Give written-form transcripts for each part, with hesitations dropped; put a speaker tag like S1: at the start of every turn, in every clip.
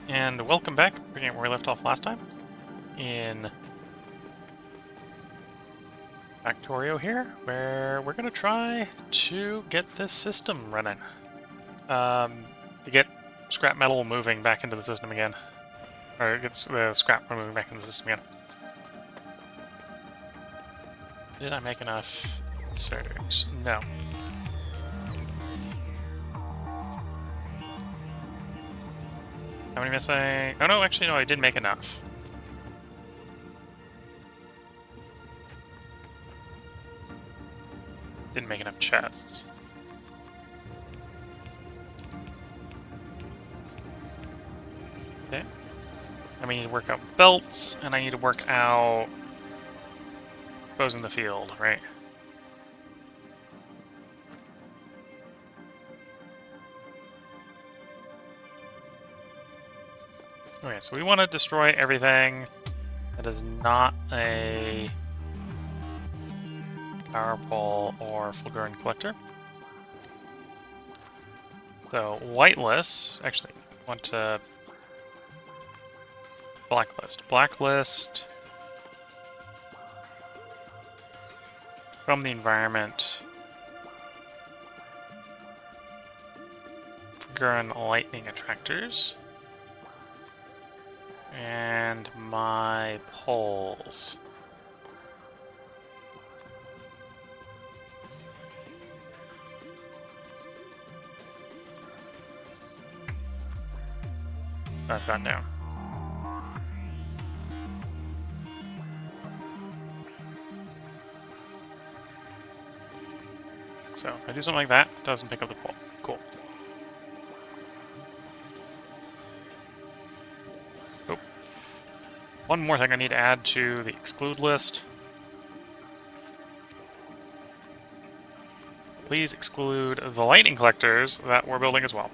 S1: And welcome back, picking up where we left off last time, in Factorio here, where we're going to try to get this system running. To get scrap metal moving back into the system again. Or get the scrap moving back into the system again. Did I make enough inserters? No. How many missing? Oh no, actually no, I did make enough. Didn't make enough chests. Okay. And we need to work out belts, and I need to work out exposing the field, right? Okay, so we want to destroy everything that is not a power pole or Fulgora collector. So whitelist, actually, I want to blacklist. Blacklist from the environment. Fulgora lightning attractors. And my poles. I've gone down. So if I do something like that, it doesn't pick up the pole. Cool. Oh. One more thing I need to add to the exclude list. Please exclude the lightning collectors that we're building as well.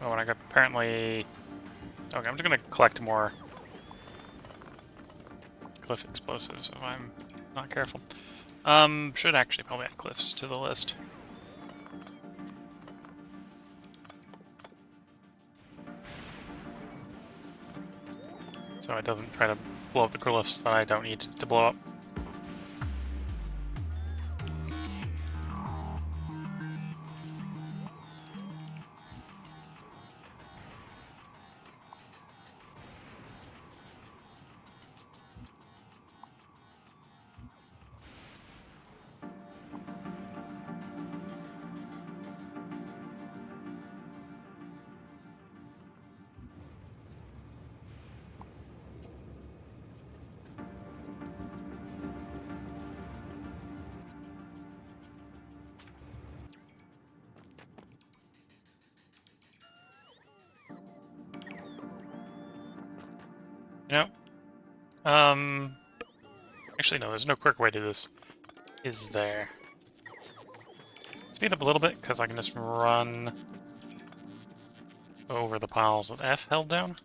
S1: Oh, and I got apparently... Okay, I'm just going to collect more cliff explosives if I'm not careful. Should actually probably add cliffs to the list. So it doesn't try to blow up the cliffs that I don't need to blow up. You know? Actually, no, there's no quick way to do this. Is there? Speed up a little bit, because I can just run over the piles with F held down.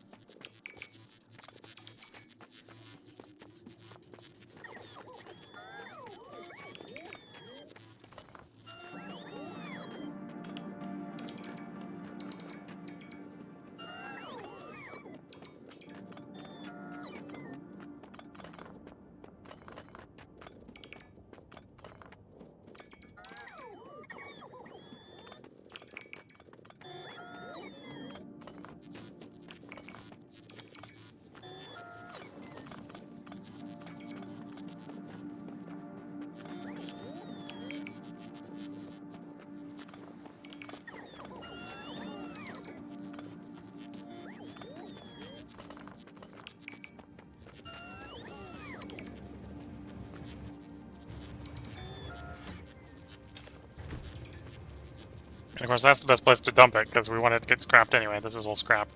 S1: And of course, that's the best place to dump it, because we want it to get scrapped anyway. This is all scrap.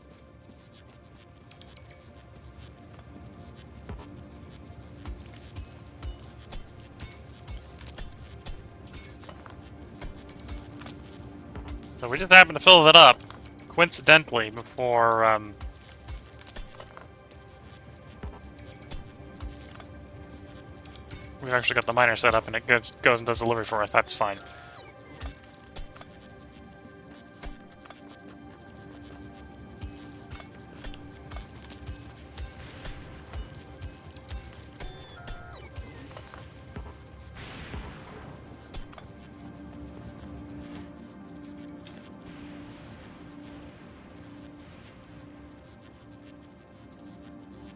S1: So we just happened to fill that up, coincidentally, before, we've actually got the miner set up and it goes and does delivery for us. That's fine.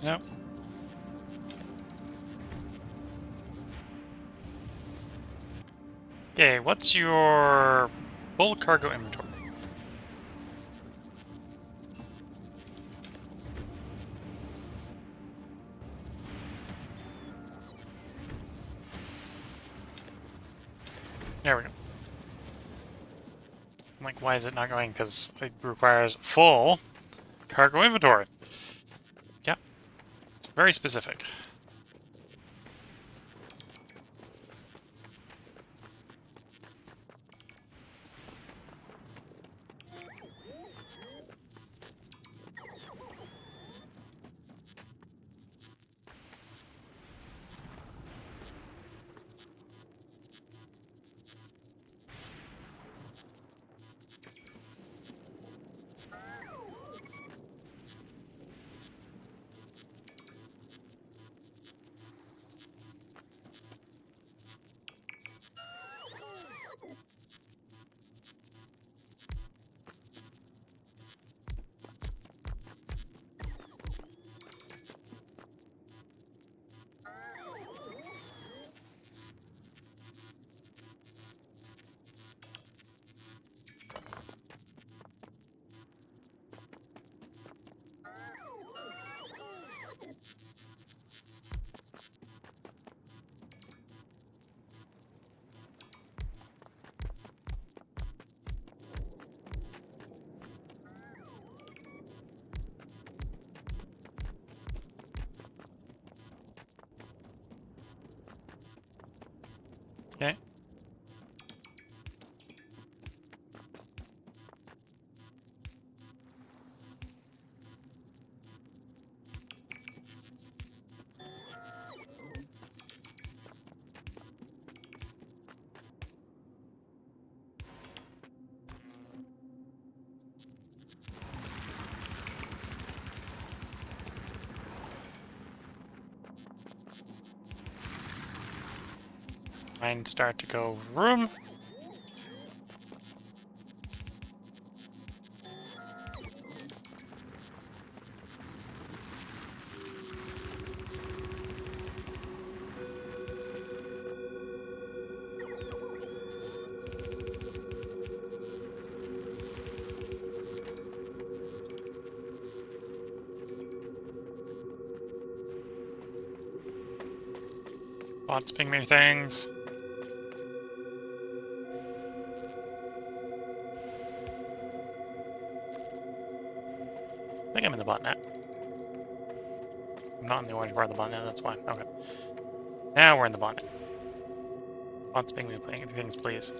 S1: Yep. Okay, what's your full cargo inventory? There we go. I'm like, why is it not going? Because it requires full cargo inventory. Yep. It's very specific. Okay. Mine start to go vroom. Bots ping me things. I think I'm in the botnet. I'm not in the orange part of the botnet, that's why. Okay. Now we're in the botnet. Bots ping me things, please.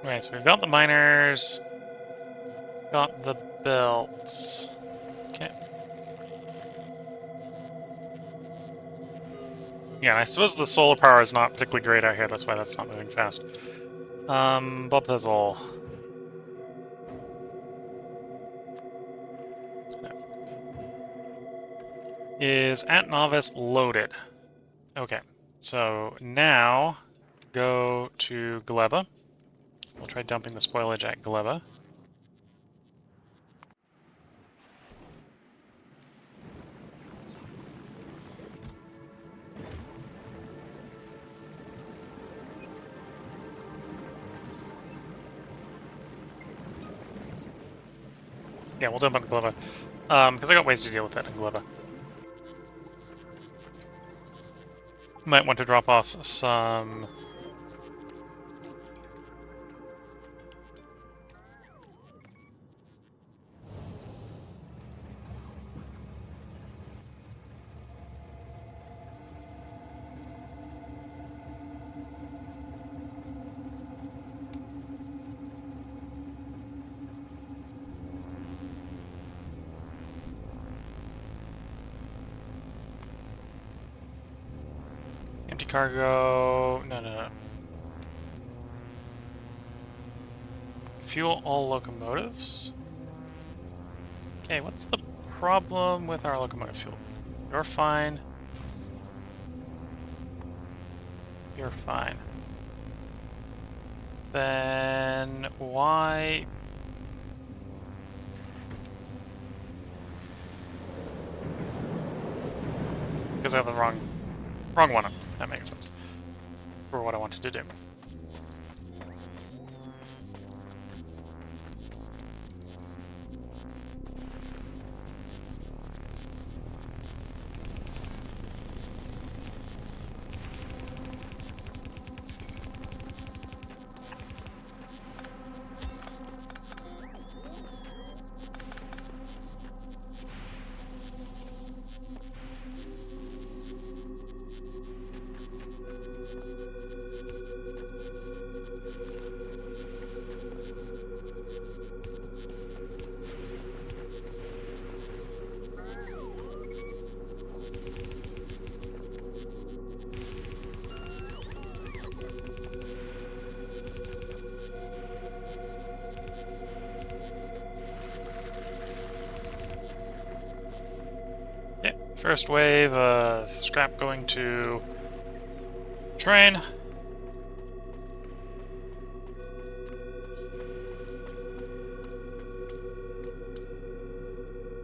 S1: Okay, so we've got the miners, got the belts. Okay. Yeah, I suppose the solar power is not particularly great out here, that's why that's not moving fast. Bob Puzzle. Is at novice loaded? Okay, so now go to Gleba. We'll try dumping the spoilage at Gleba. Yeah, we'll dump it in Gleba. Because I got ways to deal with that in Gleba. Might want to drop off some... Empty cargo... No. Fuel all locomotives? Okay, what's the problem with our locomotive fuel? You're fine. You're fine. Then why... Because I have the wrong one. That makes sense. For what I wanted to do. First wave, scrap going to train.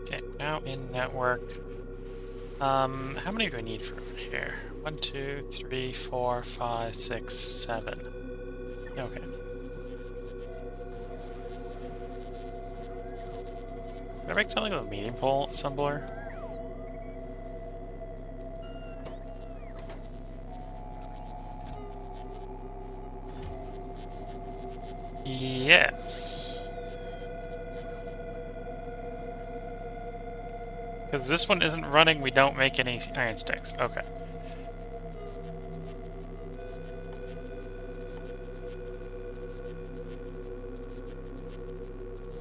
S1: Okay, now in network. How many do I need for over here? 1, 2, 3, 4, 5, 6, 7. Okay. Did I make something with a medium pole assembler? Yes. Because this one isn't running, we don't make any iron sticks. Okay.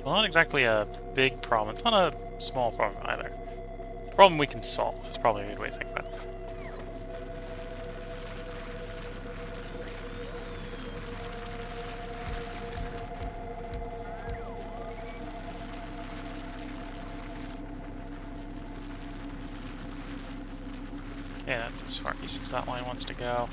S1: Well, not exactly a big problem. It's not a small problem either. It's a problem we can solve. It's probably a good way to think about it. Okay, that's as far east as that line wants to go.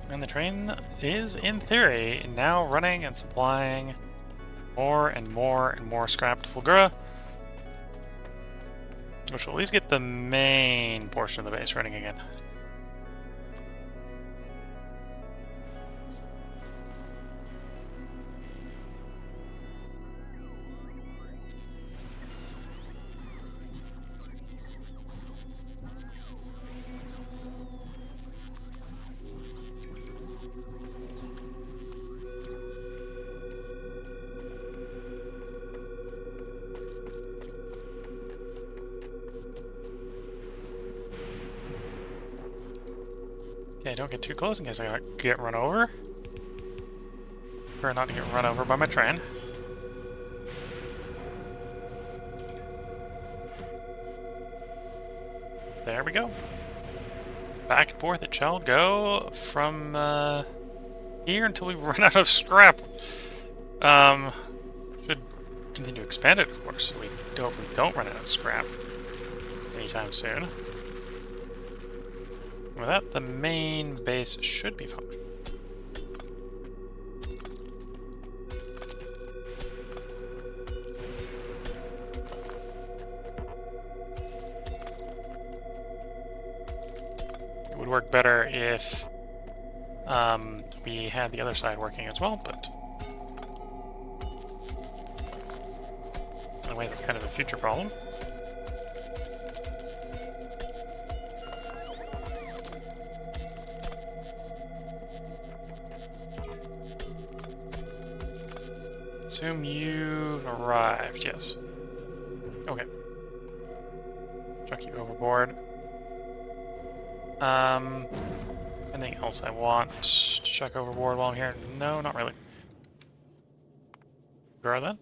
S1: And the train is, in theory, now running and supplying more and more and more scrap to Fulgora, which will at least get the main portion of the base running again. Okay, don't get too close in case I get run over. Prefer not to get run over by my train. There we go. Back and forth it shall go from here until we run out of scrap. Should continue to expand it, of course, so we hopefully don't run out of scrap anytime soon. With that, the main base should be functional. It would work better if we had the other side working as well, but in a way that's kind of a future problem. Assume you've arrived, yes. Okay. Chuck you overboard. Anything else I want to chuck overboard while I'm here? No, not really. Fulgora then?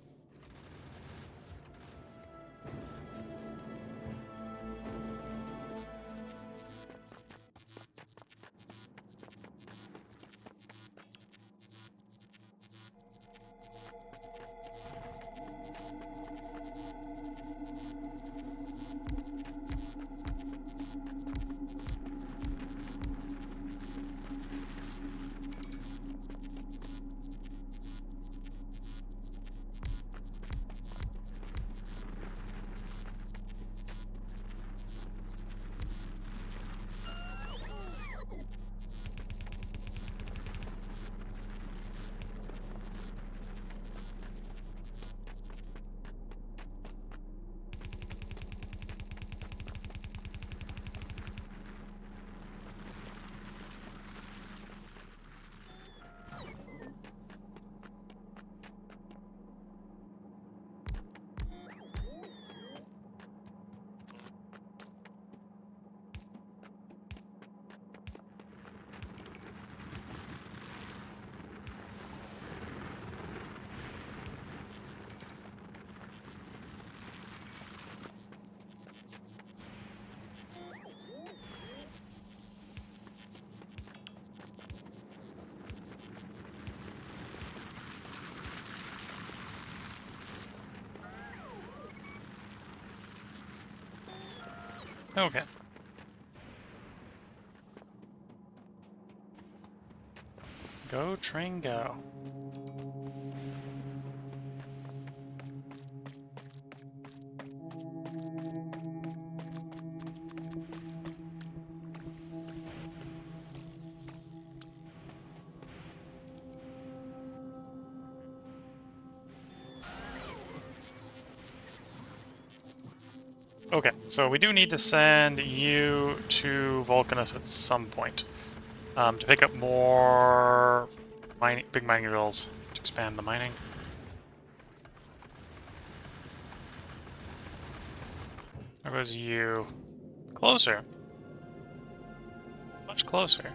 S1: Okay. Go, train, go. Okay, so we do need to send you to Vulcanus at some point to pick up more big mining drills to expand the mining. There goes you. Closer. Much closer.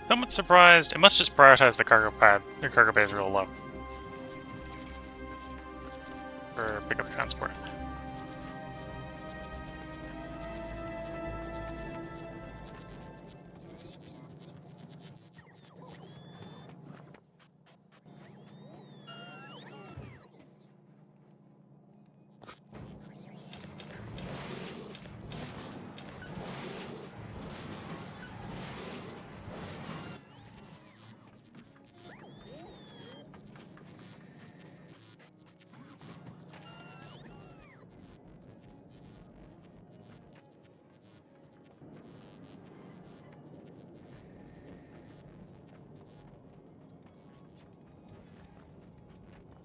S1: Somewhat surprised. It must just prioritize the cargo pad. The cargo bay is real low for pickup transport.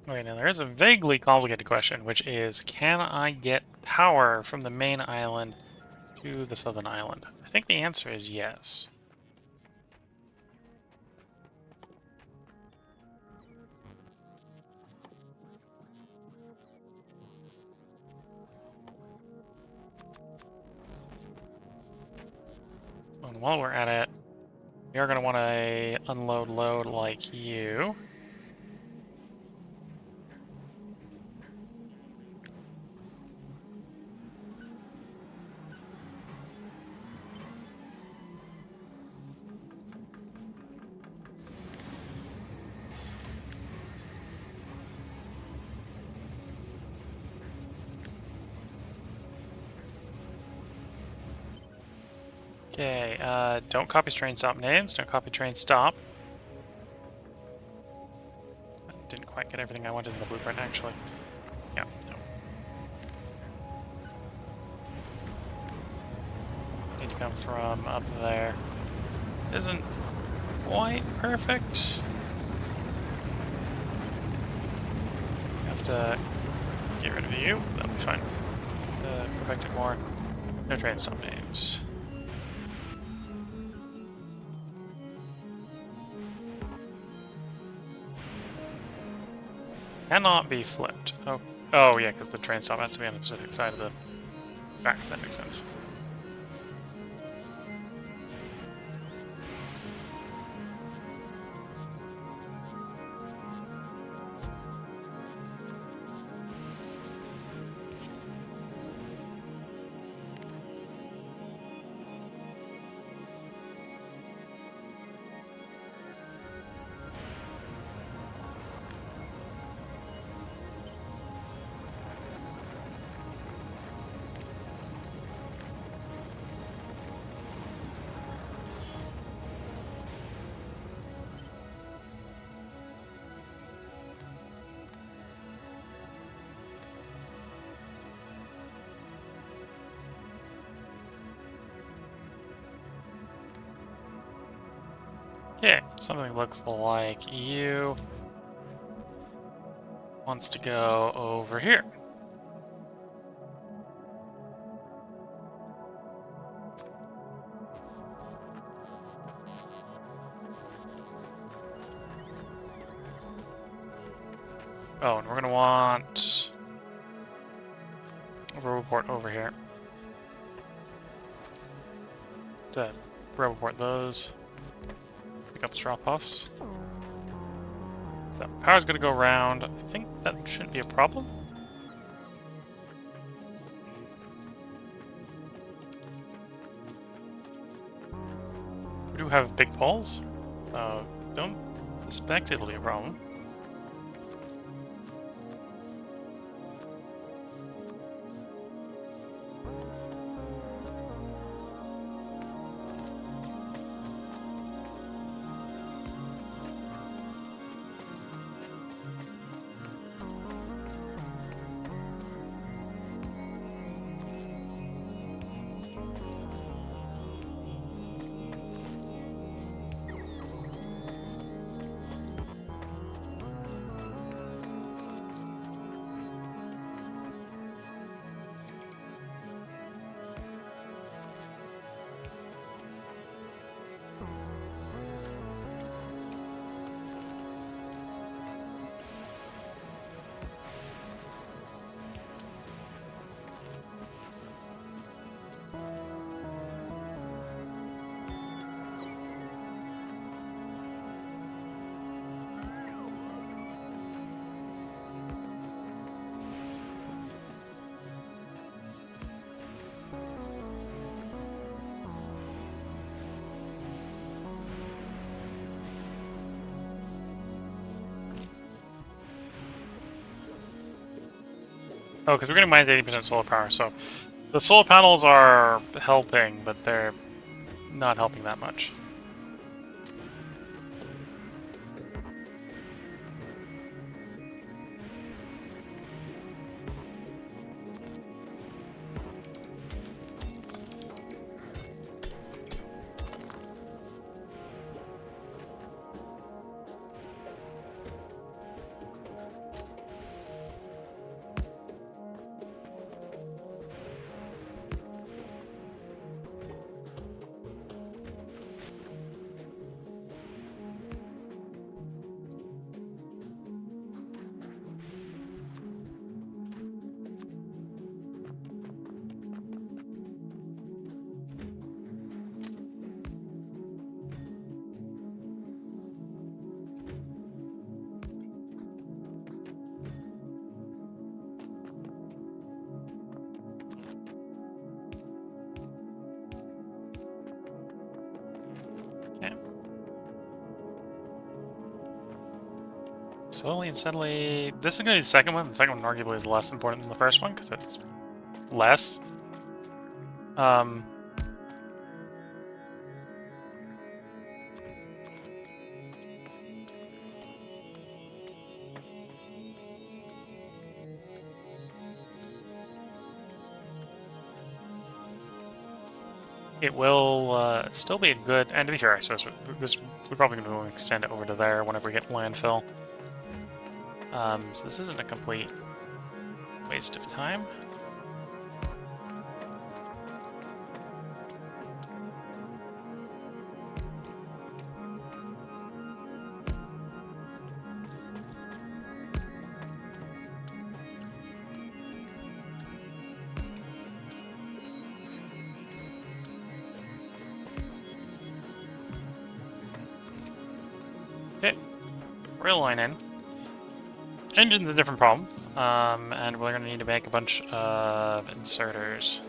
S1: Okay, now there is a vaguely complicated question, which is, can I get power from the main island to the southern island? I think the answer is yes. And while we're at it, we are going to want to unload load like you. Okay, don't copy train stop names, don't copy train stop. Didn't quite get everything I wanted in the blueprint, actually. Yeah, no. Need to come from up there. Isn't quite perfect. Have to get rid of you, that'll be fine. Perfect it more. No train stop names. Cannot be flipped. Oh yeah, because the train stop has to be on the specific side of the tracks. That makes sense. Yeah, something looks like you wants to go over here. Oh, and we're gonna want a Roboport over here. To Roboport those. Pick up drop-offs. So power's gonna go around. I think that shouldn't be a problem. We do have big poles, so don't suspect it'll be a problem. Oh, because we're getting minus 80% solar power, so the solar panels are helping, but they're not helping that much. Okay. Slowly and steadily... This is going to be the second one. The second one arguably is less important than the first one, because it's less. it will still be a good... And to be fair, I suppose we're probably going to extend it over to there whenever we get landfill. So this isn't a complete waste of time. Okay, rail line in. Engine's a different problem, and we're going to need to make a bunch of inserters.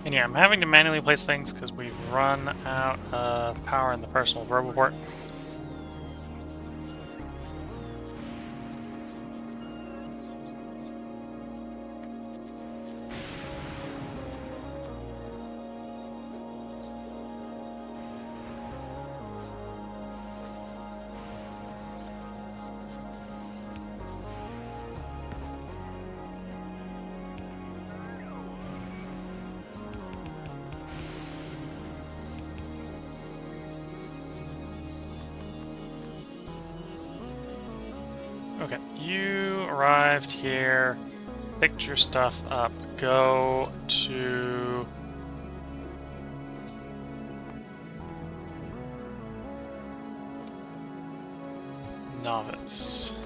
S1: And yeah, I'm having to manually place things because we've run out of power in the personal roboport. Okay, you arrived here, picked your stuff up, go to... Novice.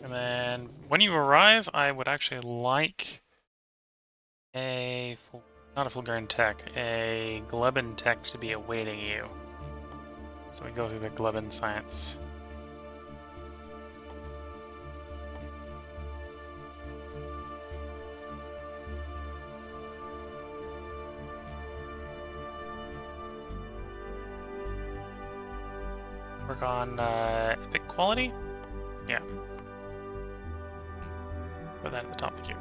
S1: And then, when you arrive, I would actually like a... not a Fulgora tech, a Glebin tech to be awaiting you. So we go through the Glebin science. Work on epic quality? Yeah. Put that at the top of the queue.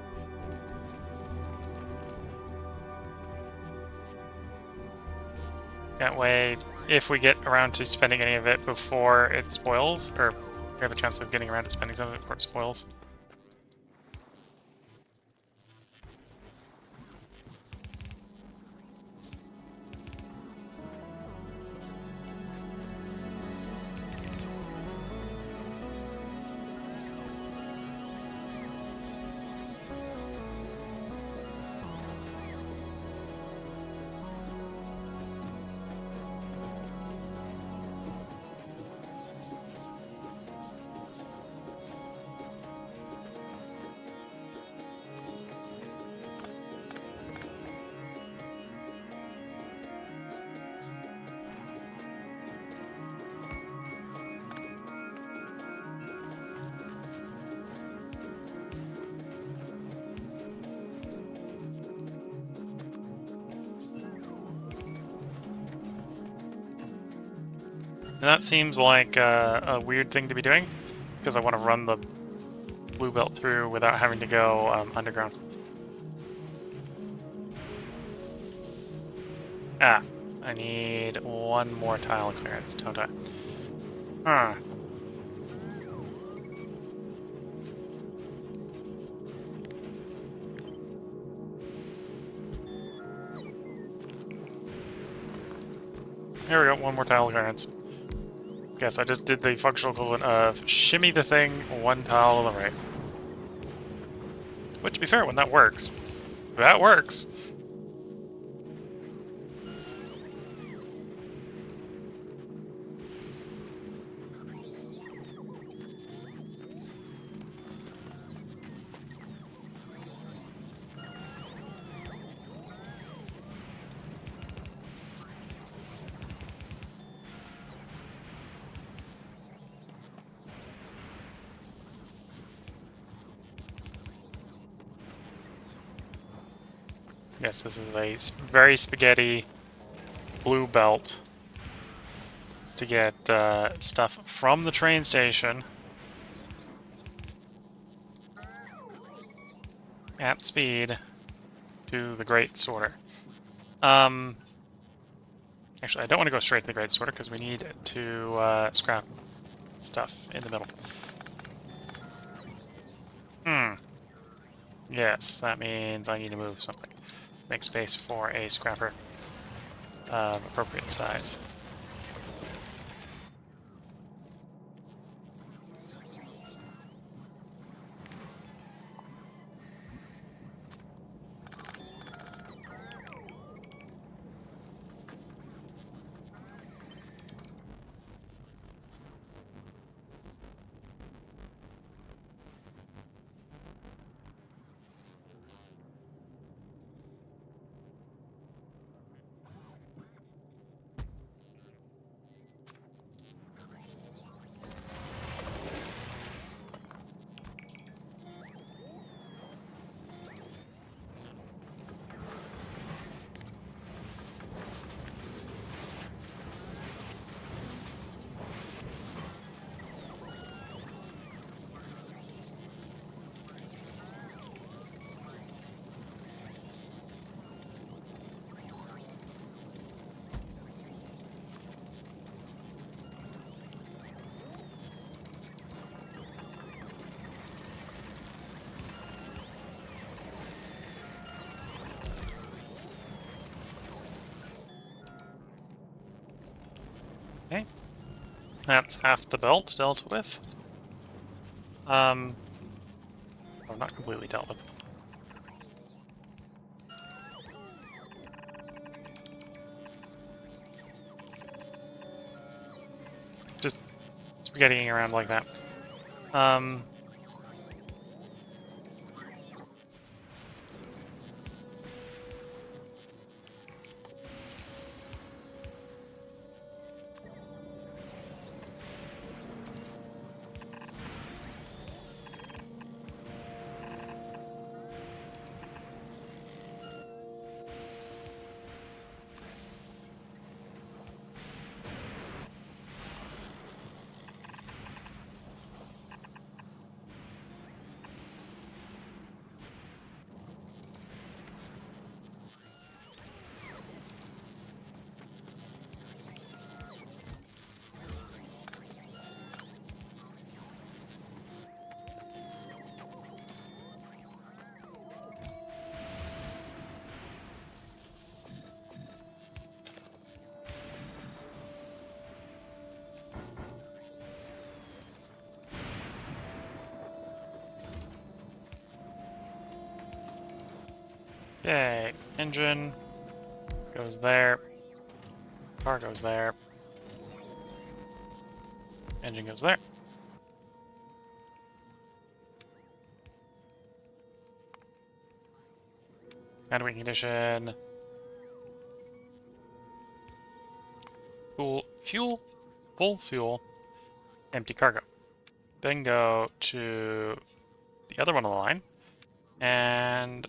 S1: That way, if we get around to spending any of it before it spoils, or we have a chance of getting around to spending some of it before it spoils. And that seems like a weird thing to be doing. It's because I want to run the blue belt through without having to go underground. Ah, I need one more tile clearance, don't I? Huh. There we go, one more tile clearance. Guess I just did the functional equivalent of shimmy the thing one tile to the right. Which, to be fair, when that works, that works. Yes, this is a very spaghetti blue belt to get stuff from the train station at speed to the Great Sorter. Actually, I don't want to go straight to the Great Sorter because we need to scrap stuff in the middle. Yes, that means I need to move something. Make space for a scrapper of appropriate size. Okay, that's half the belt dealt with. Oh, not completely dealt with. Just spaghettiing around like that. Okay, engine goes there. Car goes there. Engine goes there. How do we condition? Full fuel, empty cargo. Then go to the other one on the line and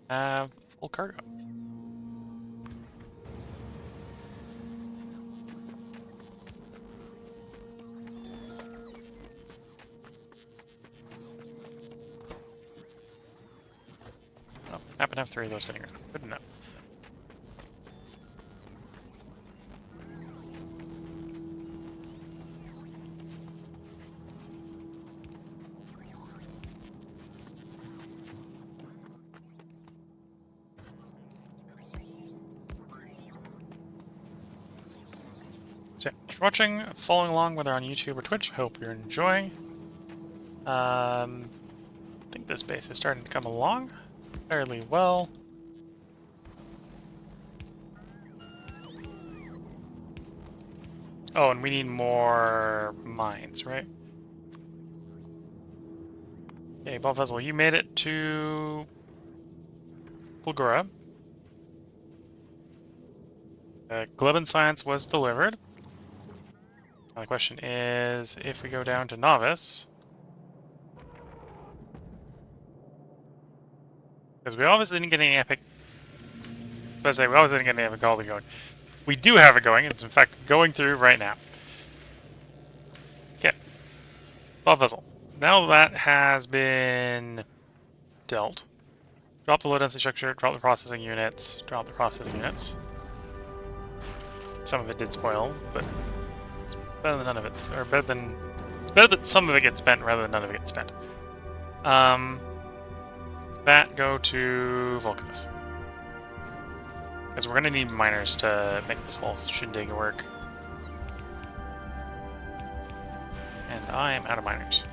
S1: have full cargo. Oh, happen to have 3 of those sitting around. Good enough. So, if you're watching, following along, whether on YouTube or Twitch, I hope you're enjoying. I think this base is starting to come along fairly well. Oh, and we need more mines, right? Okay, Ball Vessel, you made it to Fulgora. Glebin Science was delivered. Now the question is, if we go down to Novice, because we obviously didn't get any epic about to say, we always didn't have a call going. We do have it going. It's in fact going through right now. Okay. Ball vessel. Now that has been dealt. Drop the low density structure, drop the processing units, drop the processing units. Some of it did spoil, but it's better than none of it. Or better than... It's better that some of it gets spent rather than none of it gets spent. That go to Vulcanus. Because we're going to need miners to make this whole shindig work. And I am out of miners.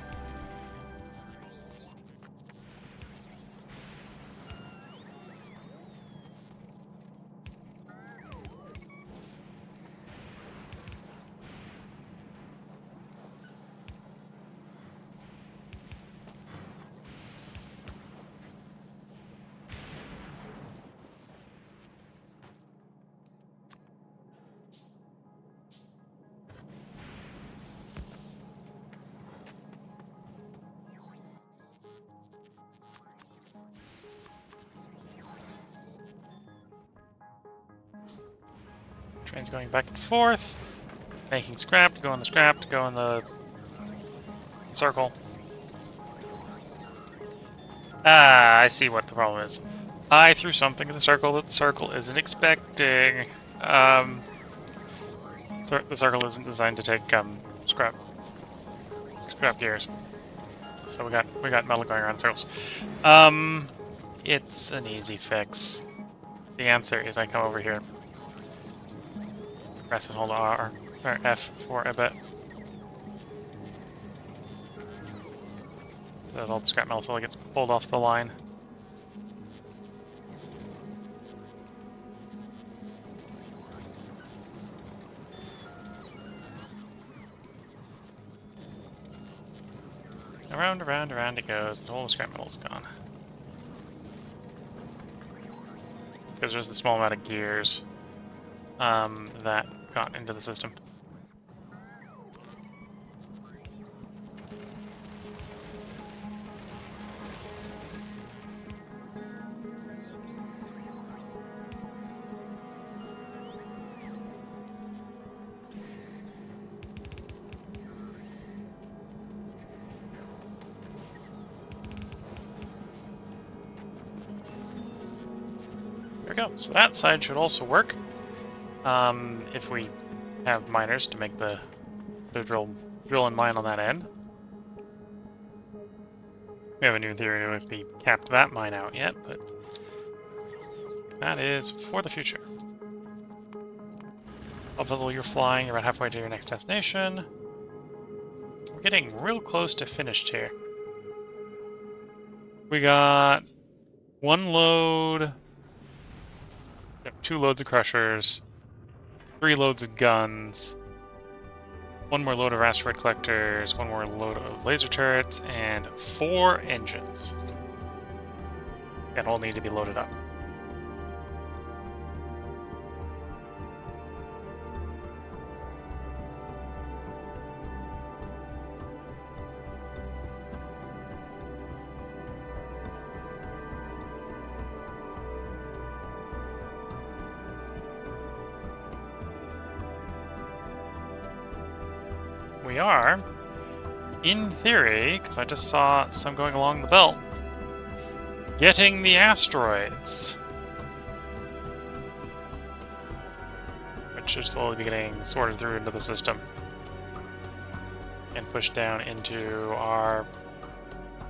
S1: Train's going back and forth, making scrap to go in the scrap to go in the circle. Ah, I see what the problem is. I threw something in the circle that the circle isn't expecting. The circle isn't designed to take scrap gears, so we got metal going around circles. It's an easy fix. The answer is I come over here. Press and hold R or F for a bit. So that all the scrap metal slowly gets pulled off the line. Around, around, around it goes until all the scrap metal's gone. Because there's the small amount of gears that got into the system. There we go. So that side should also work. If we have miners to make the drill and mine on that end. We haven't even theory if we capped that mine out yet, but that is for the future. Although you're flying, you're about halfway to your next destination. We're getting real close to finished here. We got one load, 2 loads of crushers, 3 loads of guns, 1 more load of asteroid collectors, 1 more load of laser turrets, and 4 engines that all need to be loaded up. We are, in theory, because I just saw some going along the belt, getting the asteroids. Which should slowly be getting sorted through into the system. And pushed down into our,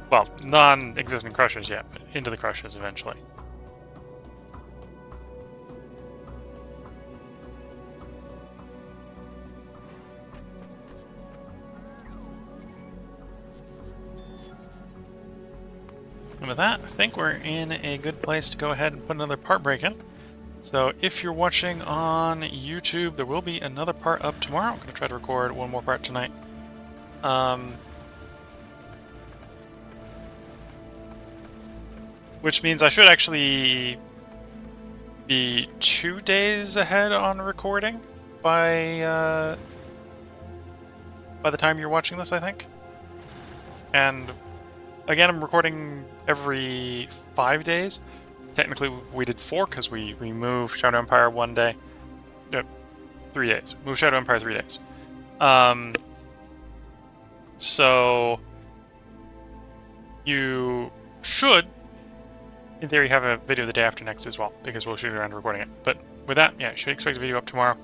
S1: well, non-existing crushers yet, but into the crushers eventually. And with that, I think we're in a good place to go ahead and put another part break in. So if you're watching on YouTube, there will be another part up tomorrow. I'm going to try to record 1 more part tonight. Which means I should actually be 2 days ahead on recording by the time you're watching this, I think. And again, I'm recording every 5 days, Technically, we did 4 because we removed Shadow Empire 1 day. No, 3 days. Move Shadow Empire 3 days. So you should, in theory, have a video the day after next as well, because we'll shoot around recording it. But with that, yeah, you should expect a video up tomorrow.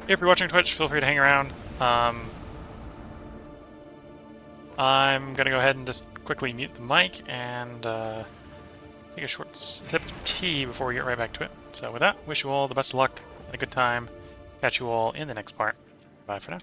S1: If you're watching Twitch, feel free to hang around. I'm going to go ahead and just quickly mute the mic and take a short sip of tea before we get right back to it. So with that, wish you all the best of luck and a good time. Catch you all in the next part. Bye for now.